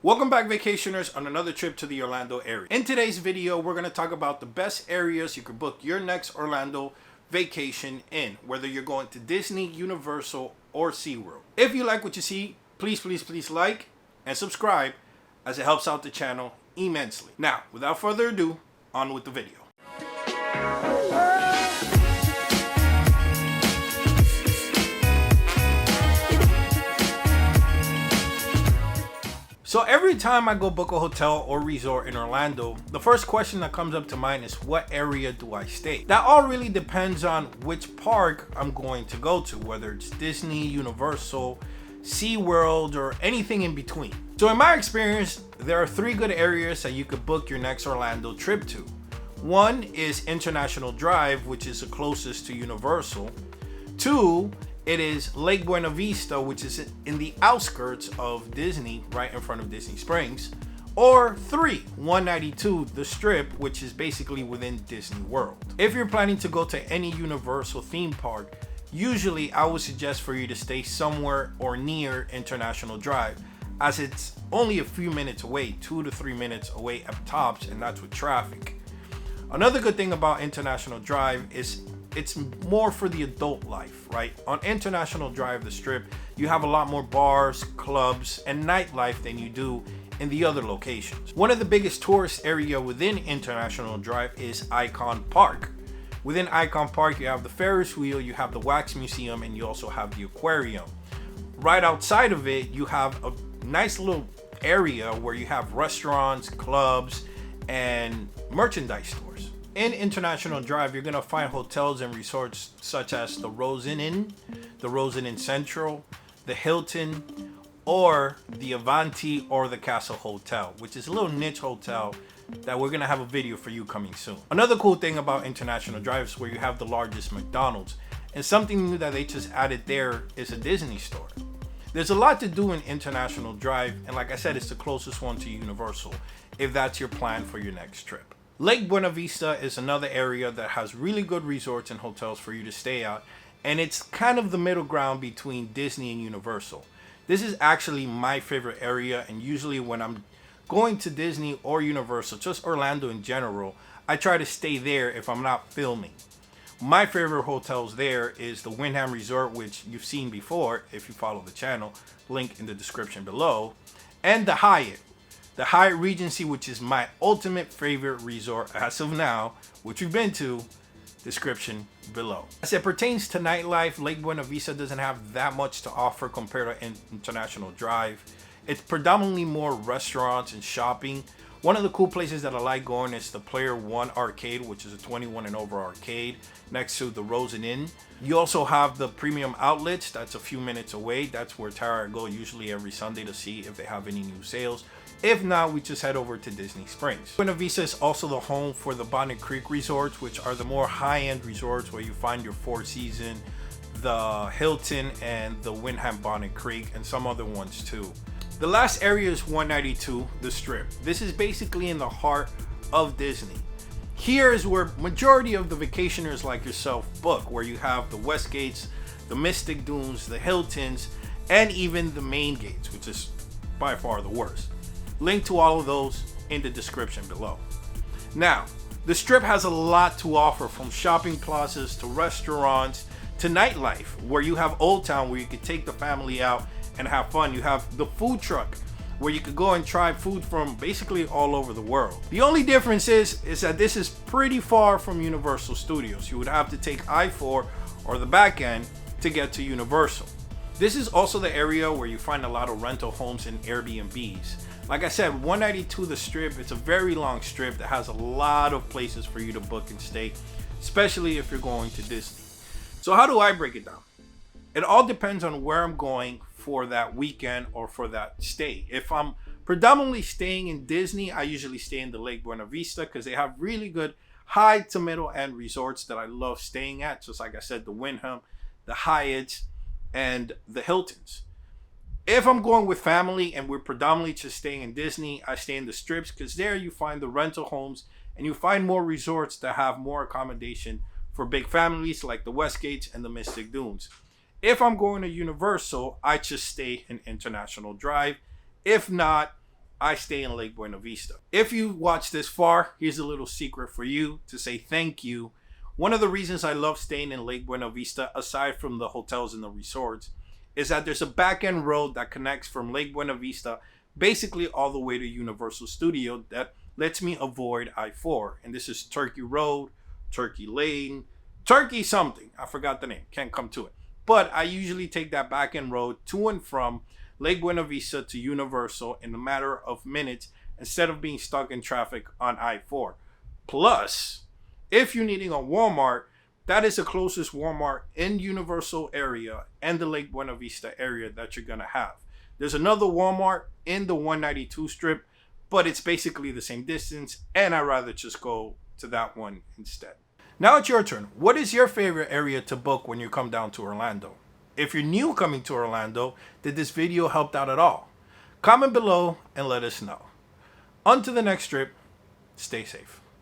Welcome back, vacationers, on another trip to the Orlando area. In today's video, we're going to talk about the best areas you could book your next Orlando vacation in, whether you're going to Disney, Universal, or SeaWorld. If you like what you see, please like and subscribe, as it helps out the channel immensely. Now, without further ado, on with the video. So every time I go book a hotel or resort in Orlando, the first question that comes up to mind is, what area do I stay? That all really depends on which park I'm going to go to, whether it's Disney, Universal, SeaWorld, or anything in between. So in my experience, there are three good areas that you could book your next Orlando trip to. One is International Drive, which is the closest to Universal. Two, it is Lake Buena Vista, which is in the outskirts of Disney, right in front of Disney Springs. Or 3, 192, the Strip, which is basically within Disney World. If you're planning to go to any Universal theme park, usually I would suggest for you to stay somewhere or near International Drive, as it's only a few minutes away, 2 to 3 minutes away at tops, and that's with traffic. Another good thing about International Drive is it's more for the adult life, right? On International Drive, the Strip, you have a lot more bars, clubs, and nightlife than you do in the other locations. One of the biggest tourist area within International Drive is Icon Park. Within Icon Park, you have the Ferris wheel, you have the Wax Museum, and you also have the aquarium. Right outside of it, you have a nice little area where you have restaurants, clubs, and merchandise stores. In International Drive, you're going to find hotels and resorts such as the Rosen Inn, the Rosen Inn Central, the Hilton, or the Avanti or the Castle Hotel, which is a little niche hotel that we're going to have a video for you coming soon. Another cool thing about International Drive is where you have the largest McDonald's, and something new that they just added there is a Disney store. There's a lot to do in International Drive, and like I said, it's the closest one to Universal if that's your plan for your next trip. Lake Buena Vista is another area that has really good resorts and hotels for you to stay at, and it's kind of the middle ground between Disney and Universal. This is actually my favorite area, and usually when I'm going to Disney or Universal, just Orlando in general, I try to stay there if I'm not filming. My favorite hotels there is the Wyndham Resort, which you've seen before if you follow the channel, link in the description below, and the Hyatt. The Hyatt Regency, which is my ultimate favorite resort as of now, which we've been to, description below. As it pertains to nightlife, Lake Buena Vista doesn't have that much to offer compared to International Drive. It's predominantly more restaurants and shopping. One of the cool places that I like going is the Player One Arcade, which is a 21 and over arcade next to the Rosen Inn. You also have the Premium Outlets, that's a few minutes away. That's where Tara and I go usually every Sunday to see if they have any new sales. If not, we just head over to Disney Springs. Buena Vista is also the home for the Bonnet Creek resorts, which are the more high-end resorts where you find your Four Seasons, the Hilton, and the Wyndham Bonnet Creek, and some other ones too. The last area is 192, the Strip. This is basically in the heart of Disney. Here is where majority of the vacationers like yourself book, where you have the Westgates, the Mystic Dunes, the Hiltons, and even the main gates, which is by far the worst. Link to all of those in the description below. Now, the Strip has a lot to offer, from shopping plazas to restaurants to nightlife, where you have Old Town, where you could take the family out and have fun. You have the food truck, where you could go and try food from basically all over the world. The only difference is that this is pretty far from Universal Studios. You would have to take I-4 or the back end to get to Universal. This is also the area where you find a lot of rental homes and Airbnbs. Like I said, 192 the Strip, it's a very long strip that has a lot of places for you to book and stay, especially if you're going to Disney. So how do I break it down? It all depends on where I'm going for that weekend or for that stay. If I'm predominantly staying in Disney, I usually stay in the Lake Buena Vista because they have really good high to middle end resorts that I love staying at. Just like I said, the Wyndham, the Hyatts, and the Hiltons. If I'm going with family and we're predominantly just staying in Disney, I stay in the Strips because there you find the rental homes and you find more resorts that have more accommodation for big families like the Westgates and the Mystic Dunes. If I'm going to Universal, I just stay in International Drive. If not, I stay in Lake Buena Vista. If you watched this far, here's a little secret for you to say thank you. One of the reasons I love staying in Lake Buena Vista, aside from the hotels and the resorts, is that there's a back end road that connects from Lake Buena Vista basically all the way to Universal Studio that lets me avoid I-4. And this is Turkey Road, Turkey Lane, Turkey something. I forgot the name. Can't come to it. But I usually take that back end road to and from Lake Buena Vista to Universal in a matter of minutes instead of being stuck in traffic on I-4. Plus, if you're needing a Walmart, that is the closest Walmart in Universal area and the Lake Buena Vista area that you're going to have. There's another Walmart in the 192 strip, but it's basically the same distance, and I'd rather just go to that one instead. Now it's your turn. What is your favorite area to book when you come down to Orlando? If you're new coming to Orlando, did this video help out at all? Comment below and let us know. On to the next trip. Stay safe.